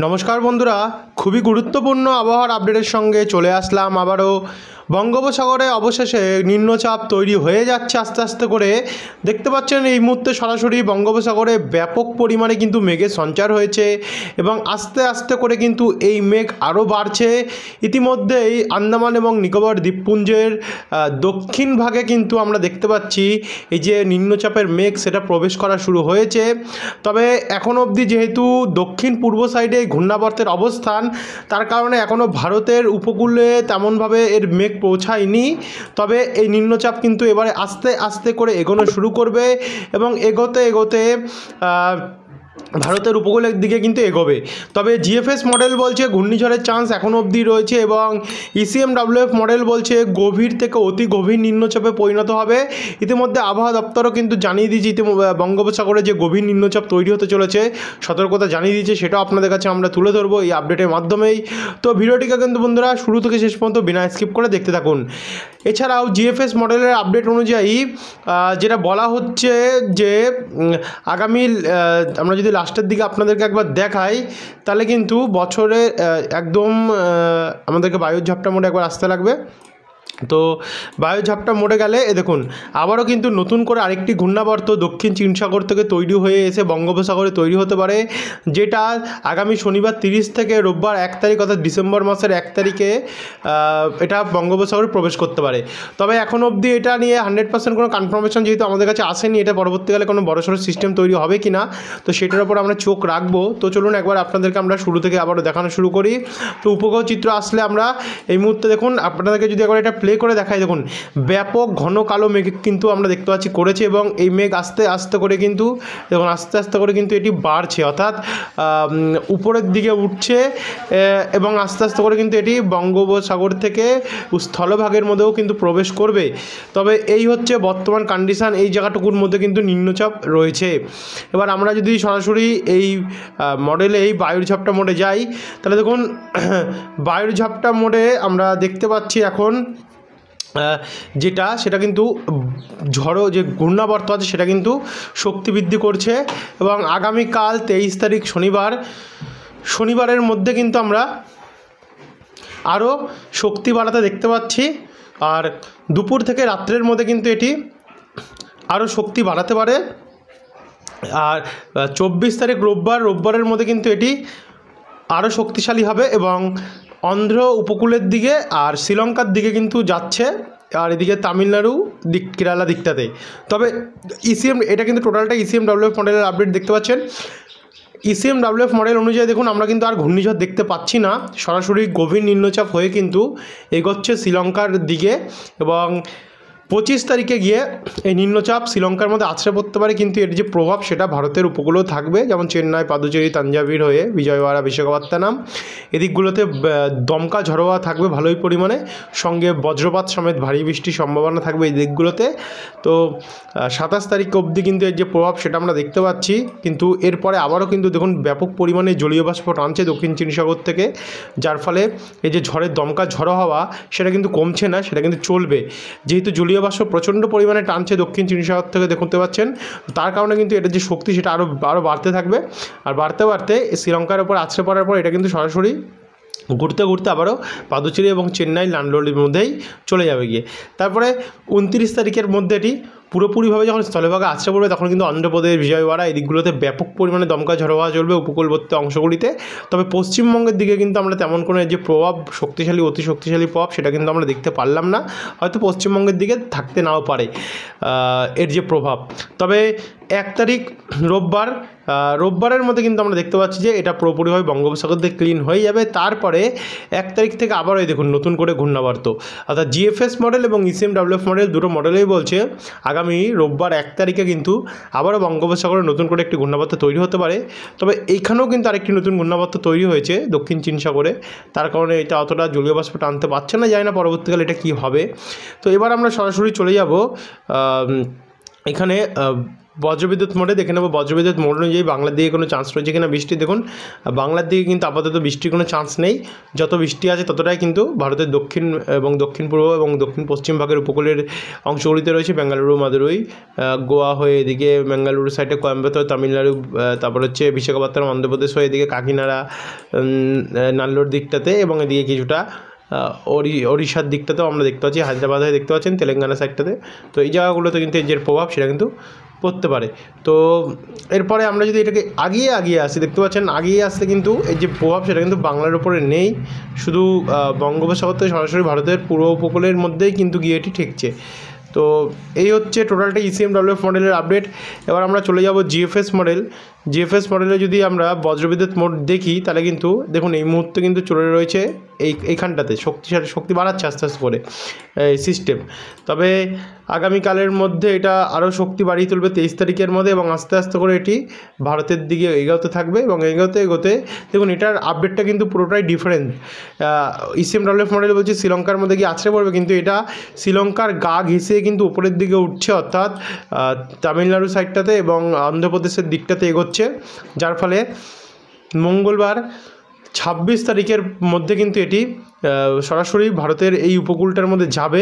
নমস্কার বন্ধুরা, খুবই গুরুত্বপূর্ণ আবহাওয়ার আপডেটের সঙ্গে চলে আসলাম আবারও। বঙ্গোপসাগরে অবশেষে নিম্নচাপ তৈরি হয়ে যাচ্ছে আস্তে আস্তে করে। দেখতে পাচ্ছেন এই মুহূর্তে সরাসরি বঙ্গোপসাগরে ব্যাপক পরিমাণে কিন্তু মেঘের সঞ্চার হয়েছে এবং আস্তে আস্তে করে কিন্তু এই মেঘ আরও বাড়ছে। ইতিমধ্যেই আন্দামান এবং নিকোবর দ্বীপপুঞ্জের দক্ষিণ ভাগে কিন্তু আমরা দেখতে পাচ্ছি এই যে নিম্নচাপের মেঘ সেটা প্রবেশ করা শুরু হয়েছে। তবে এখন অবধি যেহেতু দক্ষিণ পূর্ব সাইডে ঘূর্ণাবর্তের অবস্থান, তার কারণে এখনও ভারতের উপকূলে তেমনভাবে এর মেঘ পৌঁছায়নি। তবে এই নিম্নচাপ কিন্তু এবারে আস্তে আস্তে করে এগোনো শুরু করবে এবং এগোতে এগোতে ভারতের উপকূলের দিকে কিন্তু এগোবে। তবে জিএফএস মডেল বলছে ঘূর্ণিঝড়ের চান্স এখনও অবধি রয়েছে এবং ইসিএমডব্লিউএফ মডেল বলছে গভীর থেকে অতি গভীর নিম্নচাপে পরিণত হবে। ইতিমধ্যে আবহাওয়া দপ্তরও কিন্তু জানিয়ে দিয়েছে বঙ্গোপসাগরে যে গভীর নিম্নচাপ তৈরি হতে চলেছে, সতর্কতা জানিয়ে দিয়েছে। সেটাও আপনাদের কাছে আমরা তুলে ধরবো এই আপডেটের মাধ্যমেই। তো ভিডিওটিকে কিন্তু বন্ধুরা শুরু থেকে শেষ পর্যন্ত বিনা স্কিপ করে দেখতে থাকুন। এছাড়াও জিএফএস মডেলের আপডেট অনুযায়ী যেটা বলা হচ্ছে যে আগামী আমরা যদি লাস্টের দিকে আপনাদেরকে একবার দেখাই, তাহলে কিন্তু বছরে একদম আমাদেরকে বায়ুর ঝাপটা মোডে একবার আসতে লাগবে। তো বায়ুঝাপটা মোড়ে গেলে দেখুন আবারও কিন্তু নতুন করে আরেকটি ঘূর্ণাবর্ত দক্ষিণ চীন সাগর থেকে তৈরি হয়ে এসে বঙ্গোপসাগরে তৈরি হতে পারে, যেটা আগামী শনিবার 30 থেকে রোববার 1 তারিখ অর্থাৎ ডিসেম্বর মাসের 1 তারিখে এটা বঙ্গোপসাগরে প্রবেশ করতে পারে। তবে এখন অবধি এটা নিয়ে 100% কোনো কনফার্মেশন যেহেতু আমাদের কাছে আসেনি, এটা পরবর্তীকালে কোনো বড়সড় সিস্টেম তৈরি হবে কি না, তো সেটার উপর আমরা চোখ রাখবো। তো চলুন একবার আপনাদেরকে আমরা শুরু থেকে আবারও দেখানো শুরু করি। তো উপগ্রহ চিত্র আসলে আমরা এই মুহূর্তে দেখুন আপনাদেরকে যদি একবার এটা প্লে করে দেখাই, দেখুন ব্যাপক ঘন কালো মেঘ কিন্তু আমরা দেখতে পাচ্ছি করেছে এবং এই মেঘ আস্তে আস্তে করে কিন্তু দেখুন আস্তে আস্তে করে কিন্তু এটি বাড়ছে, অর্থাৎ উপরের দিকে উঠছে এবং আস্তে আস্তে করে কিন্তু এটি বঙ্গোপসাগর থেকে স্থলভাগের মধ্যেও কিন্তু প্রবেশ করবে। তবে এই হচ্ছে বর্তমান কন্ডিশান, এই জায়গাটুকুর মধ্যে কিন্তু নিম্নচাপ রয়েছে। এবার আমরা যদি সরাসরি এই মডেলে এই বায়ুর ঝাপটা মোডে যাই, তাহলে দেখুন বায়ুর ঝাপটা মোডে আমরা দেখতে পাচ্ছি এখন সেটা কিন্তু ঝড়ো যে ঘূর্ণাবর্ত আছে সেটা কিন্তু শক্তি বৃদ্ধি করছে এবং আগামীকাল 23 তারিখ শনিবারের মধ্যে কিন্তু আমরা আরও শক্তি বাড়াতে দেখতে পাচ্ছি। আর দুপুর থেকে রাত্রের মধ্যে কিন্তু এটি আরও শক্তি বাড়াতে পারে। আর 24 তারিখ রোববারের মধ্যে কিন্তু এটি আরও শক্তিশালী হবে এবং অন্ধ্র উপকূলের দিকে আর শ্রীলঙ্কার দিকে কিন্তু যাচ্ছে, আর এদিকে তামিলনাড়ু কেরালা দিকটাতে। তবে এটা কিন্তু টোটালটা ইসিএমডব্লিউএফ মডেলের আপডেট দেখতে পাচ্ছেন। ইসিএমডব্লিউএফ মডেল অনুযায়ী দেখুন আমরা কিন্তু আর ঘূর্ণিঝড় দেখতে পাচ্ছি না, সরাসরি গভীর নিম্নচাপ হয়ে কিন্তু এগোচ্ছে শ্রীলঙ্কার দিকে এবং 25 তারিখে গিয়ে এই নিম্নচাপ শ্রীলঙ্কার মধ্যে আছড়ে পড়তে পারে, কিন্তু এর যে প্রভাব সেটা ভারতের উপকূলেও থাকবে, যেমন চেন্নাই, পাদুচেরি, তাঞ্জাবির হয়ে বিজয়ওয়াড়া, বিশাখাপত্তনম এদিকগুলোতে দমকা ঝড়ো হাওয়া থাকবে ভালোই পরিমাণে, সঙ্গে বজ্রপাত সমেত ভারী বৃষ্টির সম্ভাবনা থাকবে এই দিকগুলোতে। তো 27 তারিখ অবধি কিন্তু এর যে প্রভাব সেটা আমরা দেখতে পাচ্ছি, কিন্তু এরপরে আবারও কিন্তু দেখুন ব্যাপক পরিমাণে জলীয় বাষ্প টানছে দক্ষিণ চীন সাগর থেকে, যার ফলে এই যে ঝড়ের দমকা ঝড়ো হাওয়া সেটা কিন্তু কমছে না, সেটা কিন্তু চলবে। যেহেতু জলীয় বাষ্প প্রচণ্ড পরিমাণে টানছে দক্ষিণ চীন সাগর থেকে দেখতে পাচ্ছেন, তার কারণে কিন্তু এটার যে শক্তি সেটা আরও বাড়তে থাকবে। আর বাড়তে বাড়তে শ্রীলঙ্কার ওপর আছড়ে পড়ার পর এটা কিন্তু সরাসরি ঘুরতে ঘুরতে আবারও পাদুচেরি এবং চেন্নাই ল্যান্ডলোডের মধ্যেই চলে যাবে গিয়ে। তারপরে 29 তারিখের মধ্যে এটি পুরোপুরিভাবে যখন স্থলভাগে আছড়ে পড়বে তখন কিন্তু অন্ধ্রপ্রদেশ, বিজয়ওয়াড়া এই দিকগুলোতে ব্যাপক পরিমাণে দমকা ঝড়ো হাওয়া চলবে উপকূলবর্তী অংশগুলিতে। তবে পশ্চিমবঙ্গের দিকে কিন্তু আমরা তেমন কোনো যে প্রভাব শক্তিশালী অতি শক্তিশালী প্রভাব সেটা কিন্তু আমরা দেখতে পারলাম না, হয়তো পশ্চিমবঙ্গের দিকে থাকতে নাও পারে এর যে প্রভাব। তবে 1 তারিখ রোববারের মধ্যে কিন্তু আমরা দেখতে পাচ্ছি যে এটা পুরোপুরিভাবে বঙ্গোপসাগর থেকে ক্লিন হয়ে যাবে। তারপরে 1 তারিখ থেকে আবারও এই দেখুন নতুন করে ঘূর্ণাবর্ত, অর্থাৎ জিএফএস মডেল এবং ইসিএমডব্লিউএফ মডেল দুটো মডেলেই বলছে আগামী রোববার 1 তারিখে কিন্তু আবারও বঙ্গোপসাগরে নতুন করে একটি ঘূর্ণাবর্ত তৈরি হতে পারে। তবে এইখানেও কিন্তু আরেকটি নতুন ঘূর্ণাবর্ত তৈরি হয়েছে দক্ষিণ চীন সাগরে, তার কারণে এটা অতটা জলীয় বাষ্প টানতে পারছে না, জানি না পরবর্তীকালে এটা কী হবে। তো এবার আমরা সরাসরি চলে যাব এখানে বজ্রবিদ্যুৎ মোডে দেখে নেবো বজ্রবিদ্যুৎ মোড অনুযায়ী বাংলার দিকে কোনো চান্স রয়েছে কিনা বৃষ্টি। দেখুন বাংলার দিকে কিন্তু আপাতত বৃষ্টির কোনো চান্স নেই। যত বৃষ্টি আছে ততটাই কিন্তু ভারতের দক্ষিণ এবং দক্ষিণ পূর্ব এবং দক্ষিণ পশ্চিম ভাগের উপকূলের অংশগুলিতে রয়েছে। বেঙ্গালুরু, মাদুরই, গোয়া হয়ে এদিকে বেঙ্গালুরু সাইডে কোয়েম্বাটোর, তামিলনাড়ু, তারপর হচ্ছে বিশাখাপত্তনম, অন্ধ্রপ্রদেশ হয়ে এদিকে কাকিনাড়া, নাল্লোর দিকটাতে, এবং এদিকে কিছুটা ওড়িশার দিকটাতেও আমরা দেখতে পাচ্ছি, হায়দ্রাবাদ হয়ে দেখতে পাচ্ছেন তেলেঙ্গানা সাইডটাতে। তো এই জায়গাগুলোতে কিন্তু এর যে প্রভাব সেটা কিন্তু পড়তে পারে। তো এরপরে আমরা যদি এটাকে আগিয়ে আসি, দেখতে পাচ্ছেন আগিয়ে আসলে কিন্তু এই যে প্রভাব সেটা কিন্তু বাংলার উপরে নেই, শুধু বঙ্গোপসাগর থেকে সরাসরি ভারতের পূর্ব উপকূলের মধ্যেই কিন্তু গিয়ে এটি ঠেকছে। তো এই হচ্ছে টোটালটা ECMWF মডেলের আপডেট। এবার আমরা চলে যাব GFS মডেল। GFS মডেলে যদি আমরা বজ্রবিদ্যুৎ মোড দেখি তাহলে কিন্তু দেখুন এই মুহূর্তে কিন্তু চলে রয়েছে এইখানটাতে শক্তি বাড়াচ্ছে আস্তে আস্তে করে এই সিস্টেম। তবে আগামীকালের মধ্যে এটা আরও শক্তি বাড়িয়ে তুলবে 23 তারিখের মধ্যে, এবং আস্তে আস্তে করে এটি ভারতের দিকে এগোতে থাকবে, এবং এগোতে দেখুন এটার আপডেটটা কিন্তু পুরোটাই ডিফারেন্ট। ECMWF মডেল বলছে শ্রীলঙ্কার মধ্যে গিয়ে আছড়ে পড়বে, কিন্তু এটা শ্রীলঙ্কার গা ঘেঁষে কিন্তু উপরের দিকে উঠছে, অর্থাৎ তামিলনাড়ু সাইডটাতে এবং অন্ধ্রপ্রদেশের দিকটাতে এগোচ্ছে, যার ফলে মঙ্গলবার 26 তারিখের মধ্যে কিন্তু এটি সরাসরি ভারতের এই উপকূলটার মধ্যে যাবে।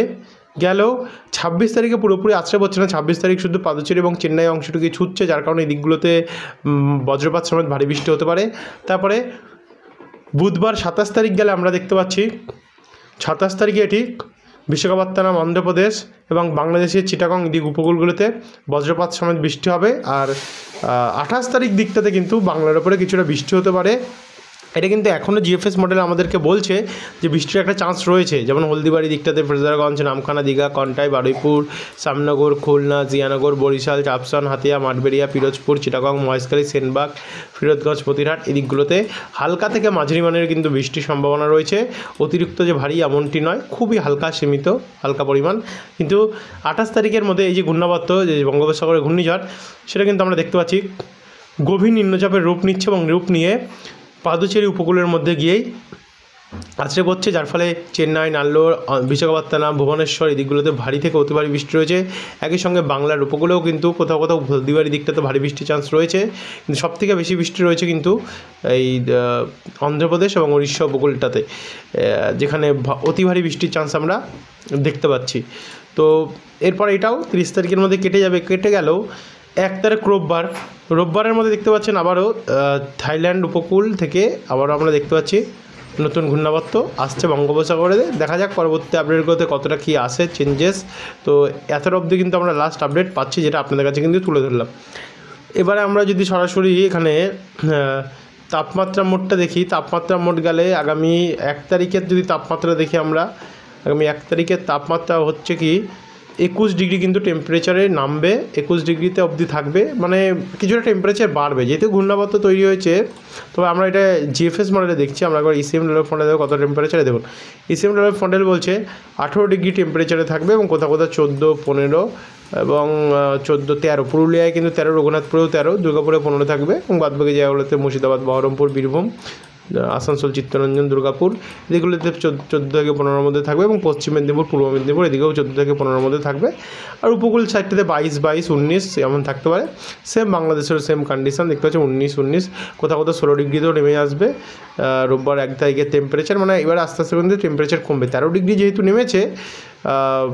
গেলেও 26 তারিখে পুরোপুরি আছড়ে পড়ছে না, 26 তারিখ শুধু পাদুচেরি এবং চেন্নাই অংশটুকু ছুটছে, যার কারণে এই দিকগুলোতে বজ্রপাত সমেত ভারী বৃষ্টি হতে পারে। তারপরে বুধবার 27 তারিখ গেলে আমরা দেখতে পাচ্ছি 27 তারিখে এটি বিশাখাপত্তনম, অন্ধ্রপ্রদেশ এবং বাংলাদেশের চিটাগং দিক উপকূলগুলোতে বজ্রপাত সমেত বৃষ্টি হবে। আর 28 তারিখ দিকটাতে কিন্তু বাংলার উপরে কিছুটা বৃষ্টি হতে পারে। এটা কিন্তু এখনও GFS মডেল আমাদেরকে বলছে যে বৃষ্টির একটা চান্স রয়েছে, যেমন হলদিবাড়ি দিকটাতে, ফ্রেজারগঞ্জ, নামখানা, দীঘা, কন্টাই, বারুইপুর, শ্যামনগর, খুলনা, জিয়ানগর, বরিশাল, চাপসন, হাতিয়া, মাঠবেড়িয়া, পিরোজপুর, চিটাগং, মহেশখালী, সেনবাগ, ফিরোজগঞ্জ, মতিরহাট এই দিকগুলোতে হালকা থেকে মাঝারি মানের কিন্তু বৃষ্টির সম্ভাবনা রয়েছে। অতিরিক্ত যে ভারী এমনটি নয়, খুবই হালকা, সীমিত হালকা পরিমাণ। কিন্তু 28 তারিখের মধ্যে এই যে ঘূর্ণাবর্ত, যে বঙ্গোপসাগরের ঘূর্ণিঝড়, সেটা কিন্তু আমরা দেখতে পাচ্ছি গভীর নিম্নচাপের রূপ নিচ্ছে, এবং রূপ নিয়ে পাদুচেরি উপকূলের মধ্যে গিয়েই আছড়ে পড়ছে, যার ফলে চেন্নাই, নাল্লোর, বিশাখাপত্তনম, ভুবনেশ্বর এই দিকগুলোতে ভারী থেকে অতি ভারী বৃষ্টি রয়েছে। একই সঙ্গে বাংলার উপকূলেও কিন্তু কোথাও কোথাও হলদিবাড়ি দিকটাতে ভারী বৃষ্টির চান্স রয়েছে, কিন্তু সবথেকে বেশি বৃষ্টি রয়েছে কিন্তু এই অন্ধ্রপ্রদেশ এবং উড়িষ্যা উপকূলটাতে, যেখানে অতি ভারী বৃষ্টির চান্স আমরা দেখতে পাচ্ছি। তো এরপর এটাও 30 তারিখের মধ্যে কেটে যাবে। কেটে গেলেও 1 তারিখ রোববারের মধ্যে দেখতে পাচ্ছেন আবারও থাইল্যান্ড উপকূল থেকে আবারও আমরা দেখতে পাচ্ছি নতুন ঘূর্ণাবর্ত আসছে বঙ্গোপসাগরে। দেখা যাক পরবর্তী আপডেটগুলোতে কতটা কী আসে চেঞ্জেস। তো এত অবধি কিন্তু আমরা লাস্ট আপডেট পাচ্ছি, যেটা আপনাদের কাছে কিন্তু তুলে ধরলাম। এবারে আমরা যদি সরাসরি এখানে তাপমাত্রা মোডটা দেখি, তাপমাত্রা মোড গেলে আগামী 1 তারিখের যদি তাপমাত্রা দেখি আমরা, আগামী 1 তারিখের তাপমাত্রা হচ্ছে কি 21 ডিগ্রি কিন্তু টেম্পারেচারে নামবে, 21 ডিগ্রিতে অবধি থাকবে, মানে কিছুটা টেম্পারেচার বাড়বে যেহেতু ঘূর্ণাবর্ত তৈরি হয়েছে। তবে আমরা এটা GFS মডেলে দেখছি, আমরা একবার ECMWF মডেলে কত টেম্পারেচারে দেখুন। ECMWF মডেল বলছে 18 ডিগ্রি টেম্পারেচারে থাকবে, এবং কোথাও কোথাও 14, 15 এবং 14, 13, পুরুলিয়ায় কিন্তু 13, রঘুনাথপুরেও 13, দুর্গাপুরে 15 থাকবে, এবং বাদবাকি জায়গাগুলোতে মুর্শিদাবাদ, বহরমপুর, বীরভূম, আসানসোল, চিত্তরঞ্জন, দুর্গাপুর এদিকগুলোতে 14 থেকে 15-র মধ্যে থাকবে, এবং পশ্চিম মেদিনীপুর, পূর্ব মেদিনীপুর এদিকেও 14 থেকে 15-র মধ্যে থাকবে। আর উপকূল সাইডটাতে 22, 19 এমন থাকতে পারে। সেম বাংলাদেশের সেম কন্ডিশন দেখতে পাচ্ছি, 19, কোথাও কোথাও 16 ডিগ্রিতেও নেমে আসবে রোববার 1 তারিখের টেম্পারেচার। মানে এবার আস্তে আস্তে কিন্তু টেম্পারেচার কমবে। 13 ডিগ্রি যেহেতু নেমেছে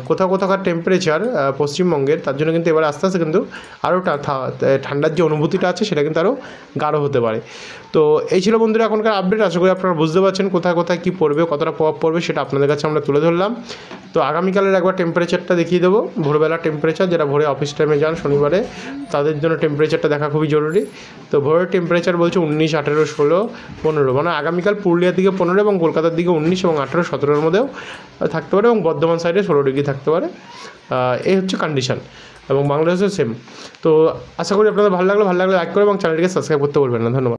কোথাও কোথাকার টেম্পারেচার পশ্চিমবঙ্গের, তার জন্য কিন্তু এবার আস্তে আস্তে কিন্তু আরও ঠান্ডার যে অনুভূতিটা আছে সেটা কিন্তু আরও গাঢ় হতে পারে। তো এই ছিল বন্ধুরা এখনকার আপডেট। আশা করি আপনারা বুঝতে পারছেন কোথায় কোথায় কী পড়বে, কতটা প্রভাব পড়বে সেটা আপনাদের কাছে আমরা তুলে ধরলাম। তো আগামীকালের একবার টেম্পারেচারটা দেখিয়ে দেবো, ভোরবেলা টেম্পারেচার, যারা ভোরে অফিস টাইমে যান শনিবারে তাদের জন্য টেম্পারেচারটা দেখা খুবই জরুরি। তো ভোরের টেম্পারেচার বলছে 19, 18, 16, 15, মানে আগামীকাল পুরুলিয়ার দিকে 15 এবং কলকাতার দিকে 19 এবং 18, 17-র মধ্যেও থাকতে পারে, এবং বর্ধমান সাইডে 16 ডিগ্রি থাকতে পারে। এই হচ্ছে কন্ডিশন, এবং বাংলাদেশেও সেম। তো আশা করি আপনাদের ভালো লাগলে লাইক করে এবং চ্যানেলটিকে সাবস্ক্রাইব করতে বলবেন না। ধন্যবাদ।